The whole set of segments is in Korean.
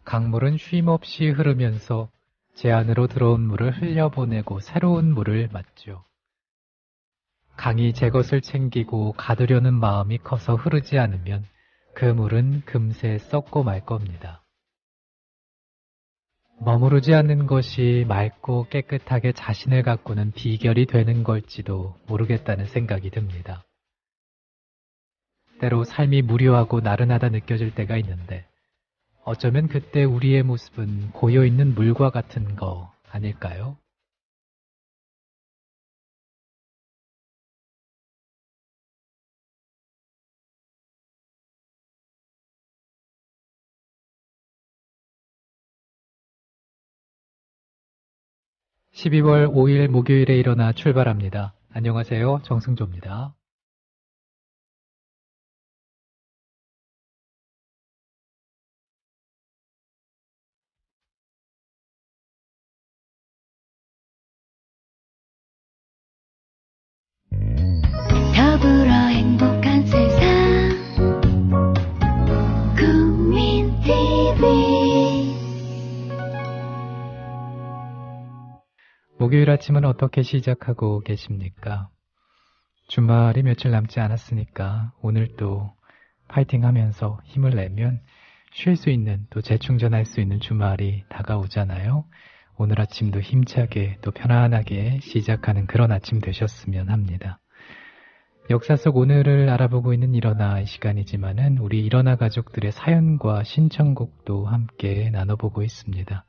강물은 쉼없이 흐르면서 제 안으로 들어온 물을 흘려보내고 새로운 물을 맞죠. 강이 제 것을 챙기고 가두려는 마음이 커서 흐르지 않으면 그 물은 금세 썩고 말 겁니다. 머무르지 않는 것이 맑고 깨끗하게 자신을 가꾸는 비결이 되는 걸지도 모르겠다는 생각이 듭니다. 때로 삶이 무료하고 나른하다 느껴질 때가 있는데 어쩌면 그때 우리의 모습은 고여있는 물과 같은 거 아닐까요? (12월 5일) 목요일에 일어나 출발합니다. 안녕하세요. 정승조입니다. 더불어 행복한 세상 국민TV. 목요일 아침은 어떻게 시작하고 계십니까? 주말이 며칠 남지 않았으니까 오늘도 파이팅하면서 힘을 내면 쉴 수 있는, 또 재충전할 수 있는 주말이 다가오잖아요. 오늘 아침도 힘차게 또 편안하게 시작하는 그런 아침 되셨으면 합니다. 역사 속 오늘을 알아보고 있는 일어나 시간이지만은 우리 일어나 가족들의 사연과 신청곡도 함께 나눠보고 있습니다.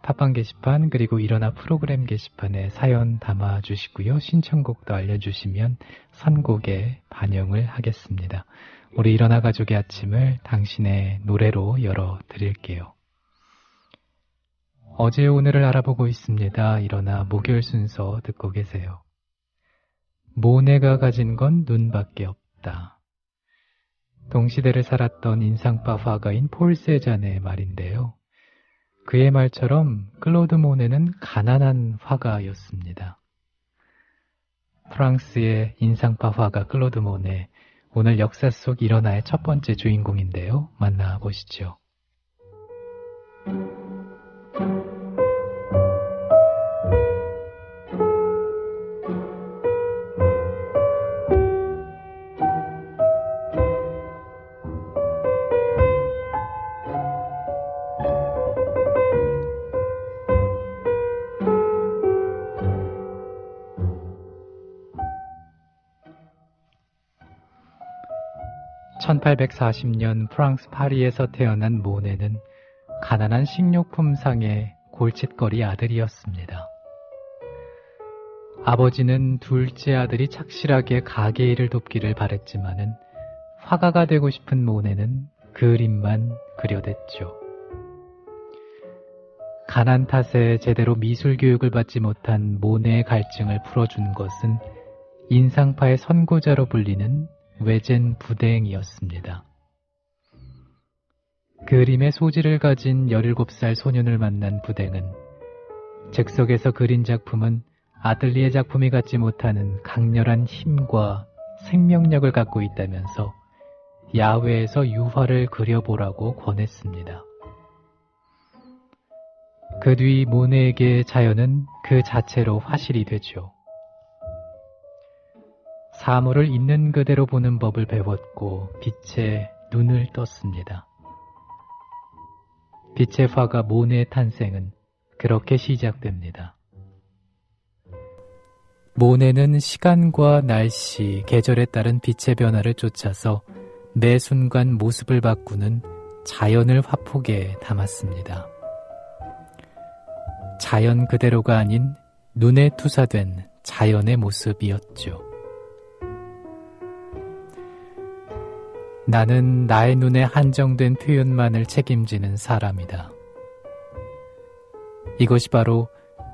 팟빵 게시판 그리고 일어나 프로그램 게시판에 사연 담아주시고요. 신청곡도 알려주시면 선곡에 반영을 하겠습니다. 우리 일어나 가족의 아침을 당신의 노래로 열어드릴게요. 어제 오늘을 알아보고 있습니다. 일어나 목요일 순서 듣고 계세요. 모네가 가진 건 눈밖에 없다. 동시대를 살았던 인상파 화가인 폴 세잔의 말인데요. 그의 말처럼 클로드 모네는 가난한 화가였습니다. 프랑스의 인상파 화가 클로드 모네, 오늘 역사 속 일어나의 첫 번째 주인공인데요. 만나보시죠. 1840년 프랑스 파리에서 태어난 모네는 가난한 식료품 상의 골칫거리 아들이었습니다. 아버지는 둘째 아들이 착실하게 가게 일을 돕기를 바랬지만은 화가가 되고 싶은 모네는 그림만 그려댔죠. 가난 탓에 제대로 미술 교육을 받지 못한 모네의 갈증을 풀어준 것은 인상파의 선구자로 불리는 외젠 부댕이었습니다. 그림의 소질을 가진 17살 소년을 만난 부댕은 즉석에서 그린 작품은 아들리에 작품이 갖지 못하는 강렬한 힘과 생명력을 갖고 있다면서 야외에서 유화를 그려보라고 권했습니다. 그 뒤 모네에게 자연은 그 자체로 화실이 되죠. 사물을 있는 그대로 보는 법을 배웠고 빛에 눈을 떴습니다. 빛의 화가 모네의 탄생은 그렇게 시작됩니다. 모네는 시간과 날씨, 계절에 따른 빛의 변화를 쫓아서 매 순간 모습을 바꾸는 자연을 화폭에 담았습니다. 자연 그대로가 아닌 눈에 투사된 자연의 모습이었죠. 나는 나의 눈에 한정된 표현만을 책임지는 사람이다. 이것이 바로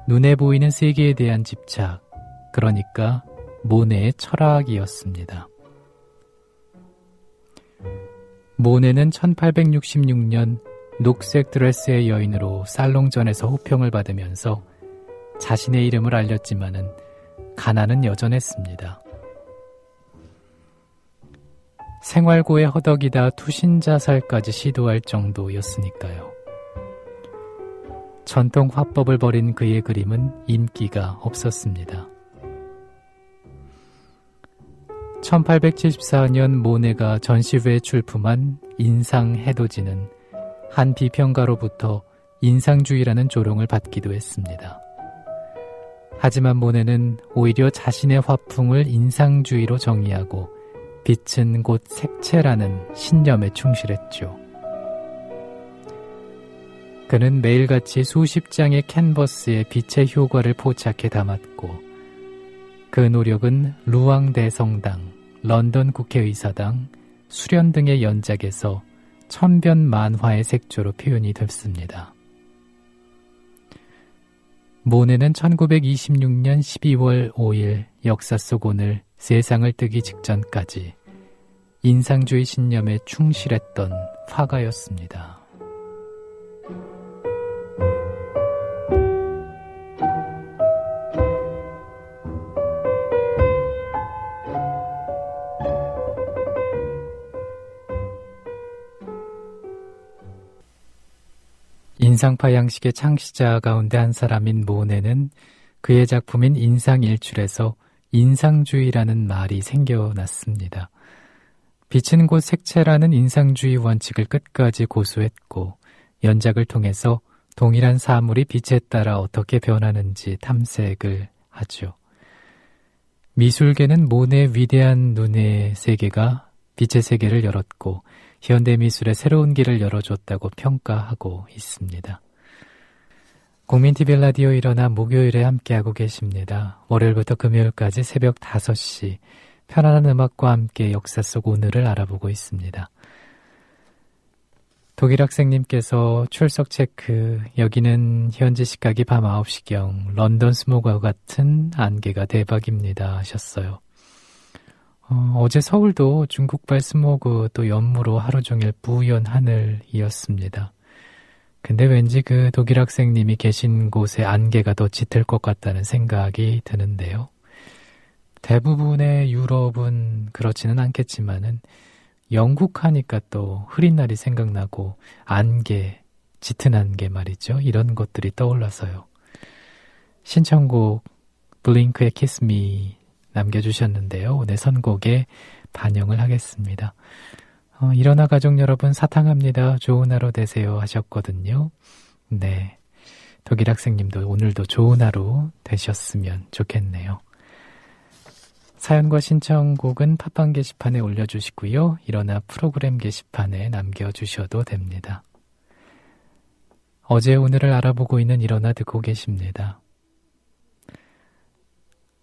눈에 보이는 세계에 대한 집착, 그러니까 모네의 철학이었습니다. 모네는 1866년 녹색 드레스의 여인으로 살롱전에서 호평을 받으면서 자신의 이름을 알렸지만은 가난은 여전했습니다. 생활고에 허덕이다 투신자살까지 시도할 정도였으니까요. 전통 화법을 버린 그의 그림은 인기가 없었습니다. 1874년 모네가 전시회에 출품한 인상해돋이는 한 비평가로부터 인상주의라는 조롱을 받기도 했습니다. 하지만 모네는 오히려 자신의 화풍을 인상주의로 정의하고 빛은 곧 색채라는 신념에 충실했죠. 그는 매일같이 수십 장의 캔버스에 빛의 효과를 포착해 담았고 그 노력은 루앙 대성당, 런던 국회의사당, 수련 등의 연작에서 천변 만화의 색조로 표현이 됐습니다. 모네는 1926년 12월 5일 역사 속 오늘 세상을 뜨기 직전까지 인상주의 신념에 충실했던 화가였습니다. 인상파 양식의 창시자 가운데 한 사람인 모네는 그의 작품인 인상일출에서 인상주의라는 말이 생겨났습니다. 빛은 곧 색채라는 인상주의 원칙을 끝까지 고수했고 연작을 통해서 동일한 사물이 빛에 따라 어떻게 변하는지 탐색을 하죠. 미술계는 모네의 위대한 눈의 세계가 빛의 세계를 열었고 현대미술의 새로운 길을 열어줬다고 평가하고 있습니다. 국민TV 라디오 일어나 목요일에 함께하고 계십니다. 월요일부터 금요일까지 새벽 5시 편안한 음악과 함께 역사 속 오늘을 알아보고 있습니다. 독일 학생님께서 출석 체크, 여기는 현지 시각이 밤 9시경 런던 스모그와 같은 안개가 대박입니다 하셨어요. 어제 서울도 중국발 스모그 또 연무로 하루 종일 뿌연 하늘이었습니다. 근데 왠지 그 독일 학생님이 계신 곳에 안개가 더 짙을 것 같다는 생각이 드는데요. 대부분의 유럽은 그렇지는 않겠지만은 영국 하니까 또 흐린 날이 생각나고 안개, 짙은 안개 말이죠. 이런 것들이 떠올라서요. 신청곡 블링크의 Kiss Me 남겨주셨는데요. 오늘 선곡에 반영을 하겠습니다. 일어나 가족 여러분 사탕합니다. 좋은 하루 되세요 하셨거든요. 네, 독일 학생님도 오늘도 좋은 하루 되셨으면 좋겠네요. 사연과 신청곡은 팟빵 게시판에 올려주시고요. 일어나 프로그램 게시판에 남겨주셔도 됩니다. 어제 오늘을 알아보고 있는 일어나 듣고 계십니다.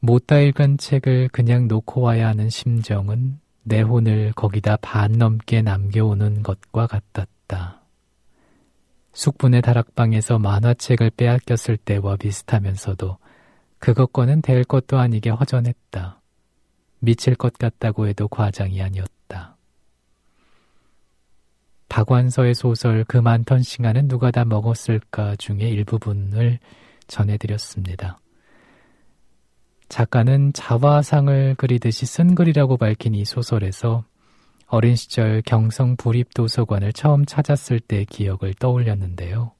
못다 읽은 책을 그냥 놓고 와야 하는 심정은 내 혼을 거기다 반 넘게 남겨오는 것과 같았다. 숙분의 다락방에서 만화책을 빼앗겼을 때와 비슷하면서도 그것과는 될 것도 아니게 허전했다. 미칠 것 같다고 해도 과장이 아니었다. 박완서의 소설 그 많던 시간은 누가 다 먹었을까 중에 일부분을 전해드렸습니다. 작가는 자화상을 그리듯이 쓴 글이라고 밝힌 이 소설에서 어린 시절 경성 부립도서관을 처음 찾았을 때의 기억을 떠올렸는데요.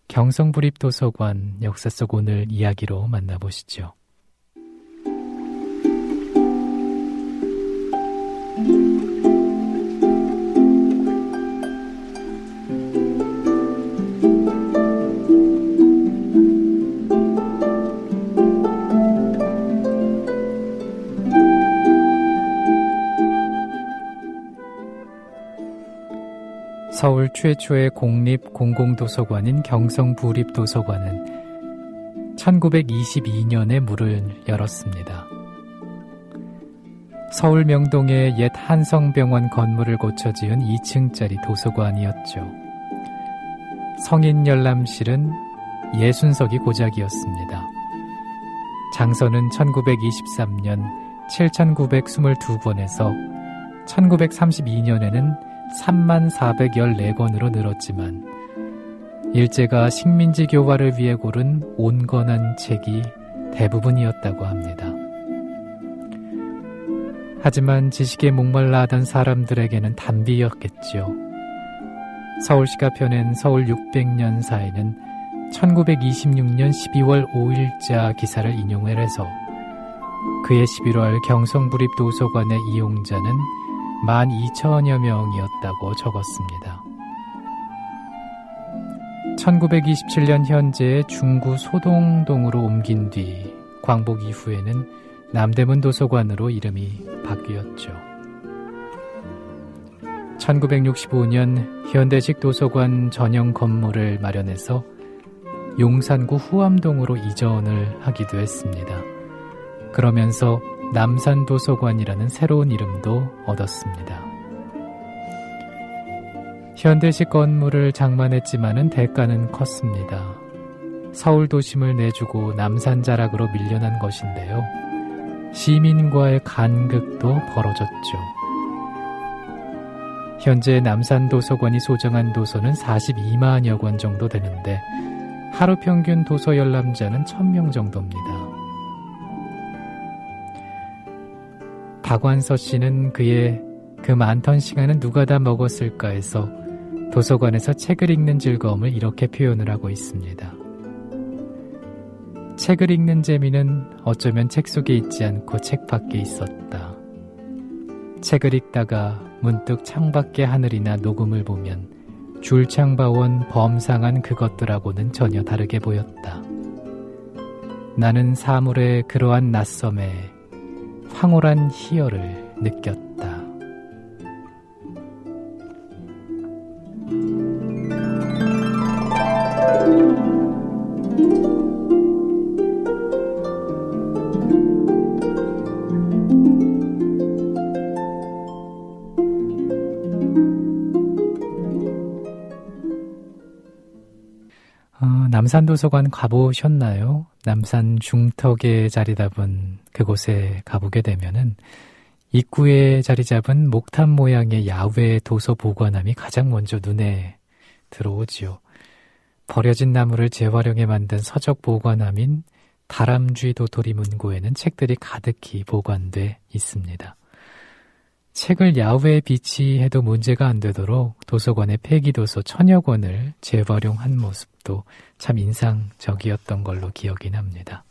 경성 부립도서관 역사 속 오늘 이야기로 만나보시죠. 서울 최초의 공립 공공도서관인 경성부립도서관은 1922년에 문을 열었습니다. 서울 명동의 옛 한성병원 건물을 고쳐 지은 2층짜리 도서관이었죠. 성인 열람실은 60석이 고작이었습니다. 장서는 1923년 7,922권에서 1932년에는 34,414권으로 늘었지만 일제가 식민지 교화를 위해 고른 온건한 책이 대부분이었다고 합니다. 하지만 지식에 목말라 하던 사람들에게는 단비였겠죠. 서울시가 펴낸 서울 600년사에는 1926년 12월 5일자 기사를 인용을 해서 그해 11월 경성부립 도서관의 이용자는 12,000여 명이었다고 적었습니다. 1927년 현재 중구 소동동으로 옮긴 뒤 광복 이후에는 남대문 도서관으로 이름이 바뀌었죠. 1965년 현대식 도서관 전용 건물을 마련해서 용산구 후암동으로 이전을 하기도 했습니다. 그러면서 남산도서관이라는 새로운 이름도 얻었습니다. 현대식 건물을 장만했지만은 대가는 컸습니다. 서울 도심을 내주고 남산 자락으로 밀려난 것인데요. 시민과의 간극도 벌어졌죠. 현재 남산도서관이 소장한 도서는 42만여 권 정도 되는데 하루 평균 도서 열람자는 1,000명 정도입니다. 박완서 씨는 그의 그 많던 시간은 누가 다 먹었을까 해서 도서관에서 책을 읽는 즐거움을 이렇게 표현을 하고 있습니다. 책을 읽는 재미는 어쩌면 책 속에 있지 않고 책 밖에 있었다. 책을 읽다가 문득 창밖의 하늘이나 녹음을 보면 줄창바원 범상한 그것들하고는 전혀 다르게 보였다. 나는 사물의 그러한 낯섦에 황홀한 희열을 느꼈다. 남산도서관 가보셨나요? 남산 중턱에 자리 잡은 그곳에 가보게 되면은 입구에 자리 잡은 목탑 모양의 야외 도서 보관함이 가장 먼저 눈에 들어오지요. 버려진 나무를 재활용해 만든 서적 보관함인 다람쥐 도토리 문고에는 책들이 가득히 보관돼 있습니다. 책을 야외에 비치해도 문제가 안 되도록 도서관의 폐기도서 1,000여 권을 재활용한 모습도 참 인상적이었던 걸로 기억이 납니다.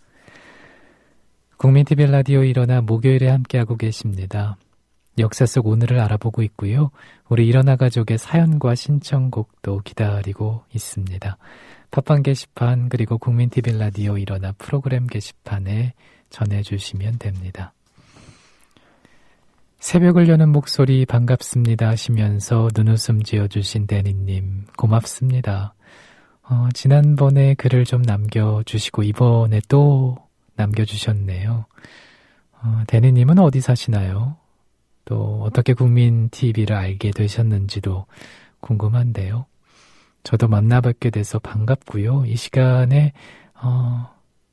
국민TV 라디오 일어나 목요일에 함께하고 계십니다. 역사 속 오늘을 알아보고 있고요. 우리 일어나 가족의 사연과 신청곡도 기다리고 있습니다. 팟빵 게시판 그리고 국민TV 라디오 일어나 프로그램 게시판에 전해주시면 됩니다. 새벽을 여는 목소리 반갑습니다 하시면서 눈웃음 지어주신 데니님 고맙습니다. 지난번에 글을 좀 남겨주시고 이번에 또 남겨주셨네요. 데니님은 어디 사시나요? 또 어떻게 국민TV를 알게 되셨는지도 궁금한데요. 저도 만나뵙게 돼서 반갑고요. 이 시간에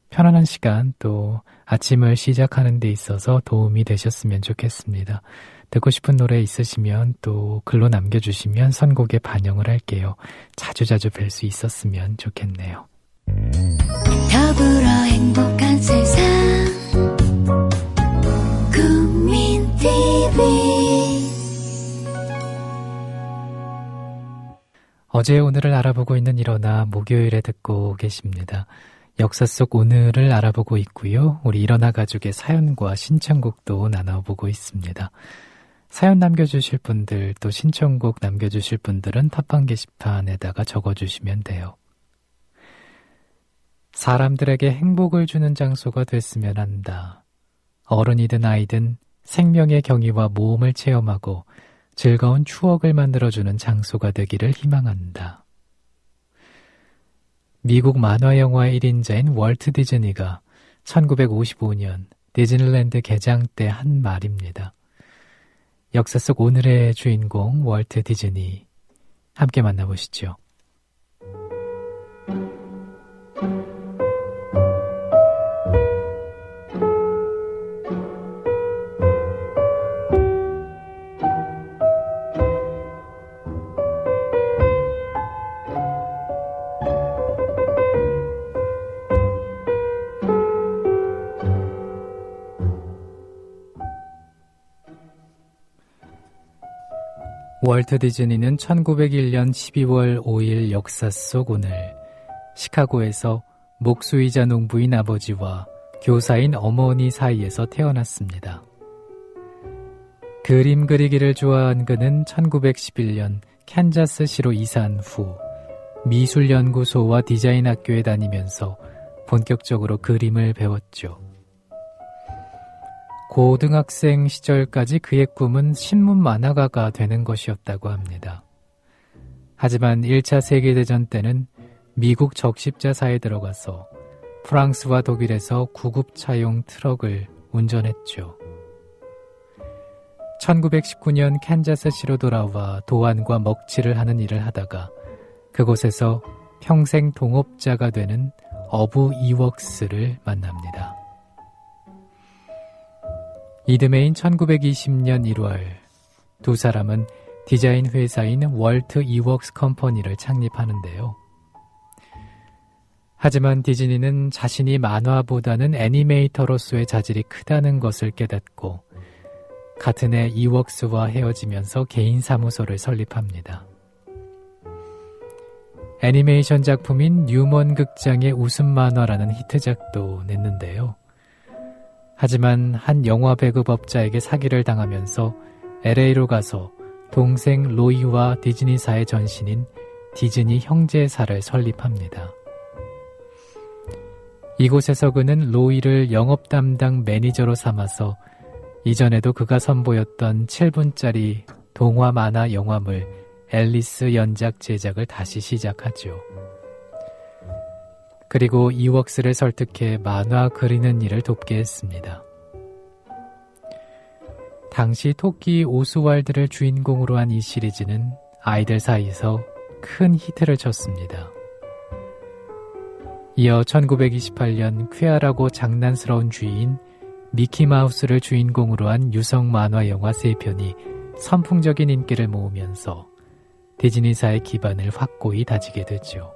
편안한 시간 또 아침을 시작하는 데 있어서 도움이 되셨으면 좋겠습니다. 듣고 싶은 노래 있으시면 또 글로 남겨주시면 선곡에 반영을 할게요. 자주자주 뵐 수 있었으면 좋겠네요. 더불어 행복한 세상 국민TV 어제 오늘을 알아보고 있는 일어나 목요일에 듣고 계십니다. 역사 속 오늘을 알아보고 있고요. 우리 일어나 가족의 사연과 신청곡도 나눠보고 있습니다. 사연 남겨주실 분들 또 신청곡 남겨주실 분들은 팟빵 게시판에다가 적어주시면 돼요. 사람들에게 행복을 주는 장소가 됐으면 한다. 어른이든 아이든 생명의 경위와 모험을 체험하고 즐거운 추억을 만들어주는 장소가 되기를 희망한다. 미국 만화영화의 1인자인 월트 디즈니가 1955년 디즈니랜드 개장 때 한 말입니다. 역사 속 오늘의 주인공 월트 디즈니 함께 만나보시죠. 월트 디즈니는 1901년 12월 5일 역사 속 오늘 시카고에서 목수이자 농부인 아버지와 교사인 어머니 사이에서 태어났습니다. 그림 그리기를 좋아한 그는 1911년 캔자스시로 이사한 후 미술연구소와 디자인 학교에 다니면서 본격적으로 그림을 배웠죠. 고등학생 시절까지 그의 꿈은 신문 만화가가 되는 것이었다고 합니다. 하지만 1차 세계대전 때는 미국 적십자사에 들어가서 프랑스와 독일에서 구급차용 트럭을 운전했죠. 1919년 캔자스시로 돌아와 도안과 먹칠을 하는 일을 하다가 그곳에서 평생 동업자가 되는 어부 이웍스를 만납니다. 이듬해인 1920년 1월 두 사람은 디자인 회사인 월트 이웍스 컴퍼니를 창립하는데요. 하지만 디즈니는 자신이 만화보다는 애니메이터로서의 자질이 크다는 것을 깨닫고 같은 해 이웍스와 헤어지면서 개인 사무소를 설립합니다. 애니메이션 작품인 뉴먼 극장의 웃음 만화라는 히트작도 냈는데요. 하지만 한 영화 배급업자에게 사기를 당하면서 LA로 가서 동생 로이와 디즈니사의 전신인 디즈니 형제사를 설립합니다. 이곳에서 그는 로이를 영업 담당 매니저로 삼아서 이전에도 그가 선보였던 7분짜리 동화 만화 영화물 앨리스 연작 제작을 다시 시작하죠. 그리고 이웍스를 설득해 만화 그리는 일을 돕게 했습니다. 당시 토끼 오스왈드를 주인공으로 한 이 시리즈는 아이들 사이에서 큰 히트를 쳤습니다. 이어 1928년 쾌활하고 장난스러운 쥐인 미키마우스를 주인공으로 한 유성 만화 영화 3편이 선풍적인 인기를 모으면서 디즈니사의 기반을 확고히 다지게 되죠.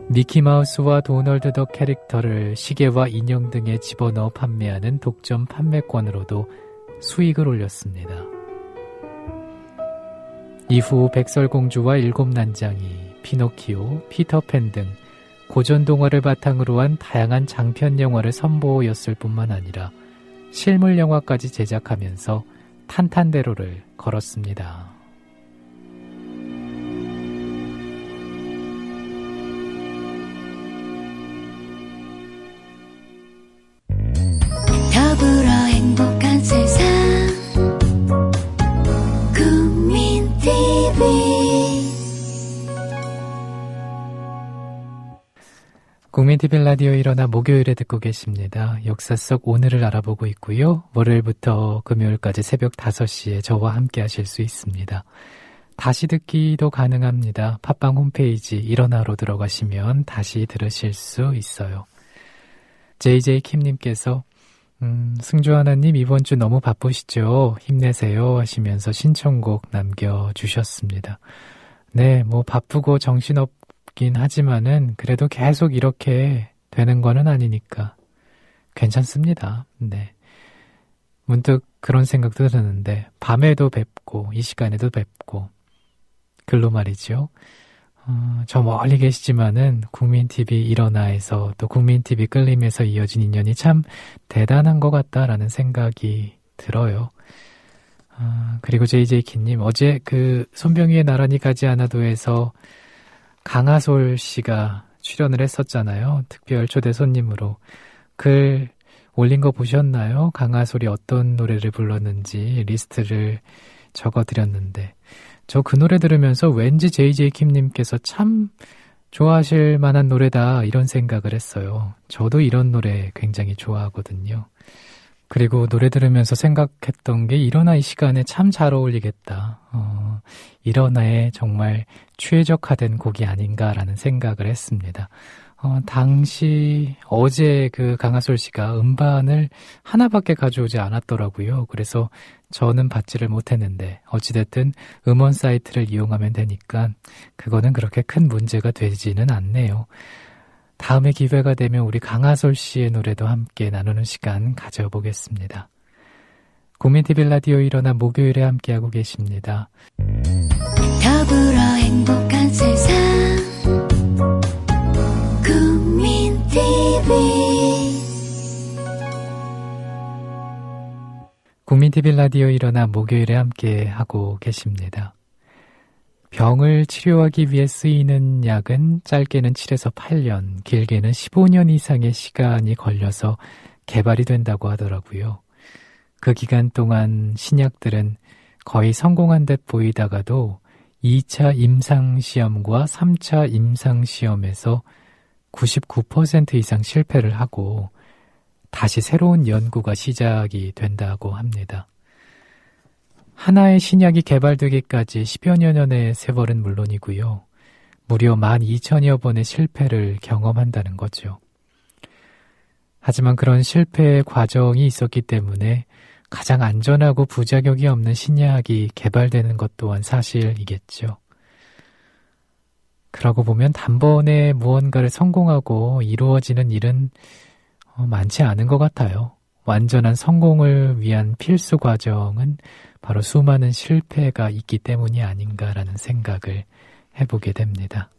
미키마우스와 도널드 덕 캐릭터를 시계와 인형 등에 집어넣어 판매하는 독점 판매권으로도 수익을 올렸습니다. 이후 백설공주와 일곱난장이, 피노키오, 피터팬 등 고전 동화를 바탕으로 한 다양한 장편 영화를 선보였을 뿐만 아니라 실물 영화까지 제작하면서 탄탄대로를 걸었습니다. 더불어 행복한 세상 국민TV 국민TV 라디오 일어나 목요일에 듣고 계십니다. 역사 속 오늘을 알아보고 있고요. 월요일부터 금요일까지 새벽 5시에 저와 함께 하실 수 있습니다. 다시 듣기도 가능합니다. 팟빵 홈페이지 일어나로 들어가시면 다시 들으실 수 있어요. JJ킴님께서 승조하나님 이번 주 너무 바쁘시죠? 힘내세요 하시면서 신청곡 남겨주셨습니다. 네, 뭐 바쁘고 정신없긴 하지만은 그래도 계속 이렇게 되는 거는 아니니까 괜찮습니다. 네. 문득 그런 생각도 드는데 밤에도 뵙고 이 시간에도 뵙고 글로 말이죠. 저 멀리 계시지만은 국민TV 일어나에서 또 국민TV 끌림에서 이어진 인연이 참 대단한 것 같다라는 생각이 들어요. 그리고 JJ키님 어제 그 손병희의 나란히 가지 않아도에서 강하솔 씨가 출연을 했었잖아요. 특별 초대 손님으로. 글 올린 거 보셨나요? 강하솔이 어떤 노래를 불렀는지 리스트를 적어드렸는데 저 그 노래 들으면서 왠지 JJ킴님께서 참 좋아하실 만한 노래다 이런 생각을 했어요. 저도 이런 노래 굉장히 좋아하거든요. 그리고 노래 들으면서 생각했던 게 일어나 이 시간에 참 잘 어울리겠다. 일어나에 정말 최적화된 곡이 아닌가라는 생각을 했습니다. 당시 어제 그 강하솔 씨가 음반을 하나밖에 가져오지 않았더라고요. 그래서 저는 받지를 못했는데 어찌됐든 음원 사이트를 이용하면 되니까 그거는 그렇게 큰 문제가 되지는 않네요. 다음에 기회가 되면 우리 강하솔 씨의 노래도 함께 나누는 시간 가져보겠습니다. 국민TV 라디오 일어나 목요일에 함께하고 계십니다. 더불어 행복한 세상 국민TV 라디오 일어나 목요일에 함께 하고 계십니다. 병을 치료하기 위해 쓰이는 약은 짧게는 7에서 8년, 길게는 15년 이상의 시간이 걸려서 개발이 된다고 하더라고요. 그 기간 동안 신약들은 거의 성공한 듯 보이다가도 2차 임상시험과 3차 임상시험에서 99% 이상 실패를 하고 다시 새로운 연구가 시작이 된다고 합니다. 하나의 신약이 개발되기까지 10여 년의 세월은 물론이고요. 무려 12,000여 번의 실패를 경험한다는 거죠. 하지만 그런 실패의 과정이 있었기 때문에 가장 안전하고 부작용이 없는 신약이 개발되는 것 또한 사실이겠죠. 그러고 보면 단번에 무언가를 성공하고 이루어지는 일은 많지 않은 것 같아요. 완전한 성공을 위한 필수 과정은 바로 수많은 실패가 있기 때문이 아닌가라는 생각을 해보게 됩니다.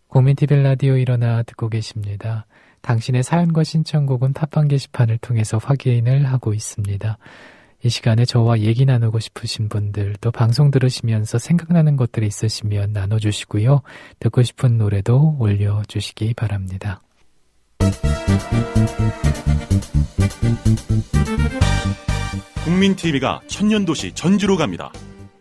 국민TV 라디오 일어나 듣고 계십니다. 당신의 사연과 신청곡은 팟빵 게시판을 통해서 확인을 하고 있습니다. 이 시간에 저와 얘기 나누고 싶으신 분들, 또 방송 들으시면서 생각나는 것들이 있으시면 나눠주시고요. 듣고 싶은 노래도 올려주시기 바랍니다. 국민TV가 천년도시 전주로 갑니다.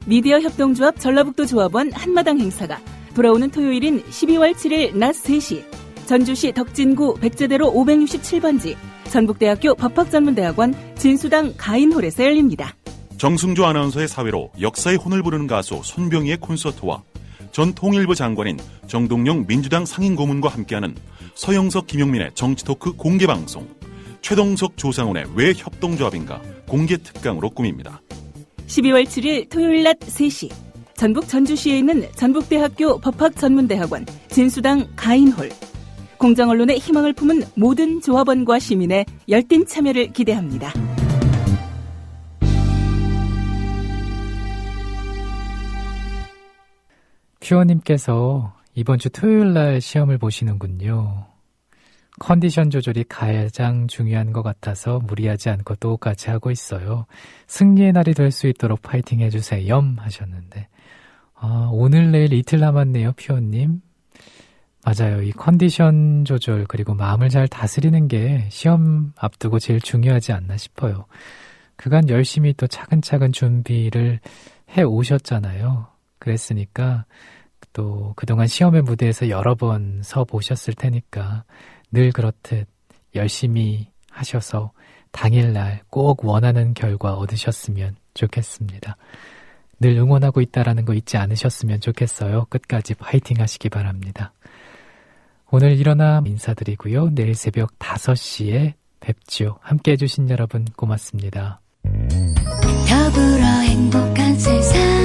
미디어 협동조합 전라북도 조합원 한마당 행사가 돌아오는 토요일인 12월 7일 낮 3시 전주시 덕진구 백제대로 567번지 전북대학교 법학전문대학원 진수당 가인홀에서 열립니다. 정승조 아나운서의 사회로 역사의 혼을 부르는 가수 손병희의 콘서트와 전 통일부 장관인 정동영 민주당 상임고문과 함께하는 서영석 김용민의 정치토크 공개방송, 최동석 조상훈의 왜 협동조합인가 공개 특강으로 꾸밉니다. 12월 7일 토요일 낮 3시 전북 전주시에 있는 전북대학교 법학전문대학원 진수당 가인홀. 공정언론의 희망을 품은 모든 조합원과 시민의 열띤 참여를 기대합니다. 퓨어님께서 이번 주 토요일 날 시험을 보시는군요. 컨디션 조절이 가장 중요한 것 같아서 무리하지 않고 똑같이 하고 있어요. 승리의 날이 될 수 있도록 파이팅 해주세요. 하셨는데 오늘 내일 이틀 남았네요. 퓨어님. 맞아요. 이 컨디션 조절 그리고 마음을 잘 다스리는 게 시험 앞두고 제일 중요하지 않나 싶어요. 그간 열심히 또 차근차근 준비를 해 오셨잖아요. 그랬으니까 또 그동안 시험의 무대에서 여러 번 서 보셨을 테니까 늘 그렇듯 열심히 하셔서 당일날 꼭 원하는 결과 얻으셨으면 좋겠습니다. 늘 응원하고 있다라는 거 잊지 않으셨으면 좋겠어요. 끝까지 파이팅 하시기 바랍니다. 오늘 일어나 인사드리고요. 내일 새벽 5시에 뵙죠. 함께 해주신 여러분 고맙습니다. 더불어 행복한 세상